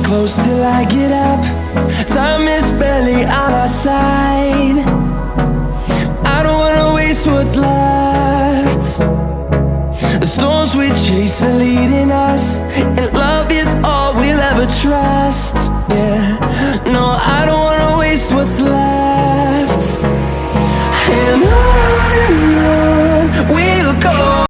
close till I get up. Time is barely on our side. I don't wanna waste what's left. The storms we chase are leading us, and love is all we'll ever trust. Yeah, no, I don't wanna waste what's left.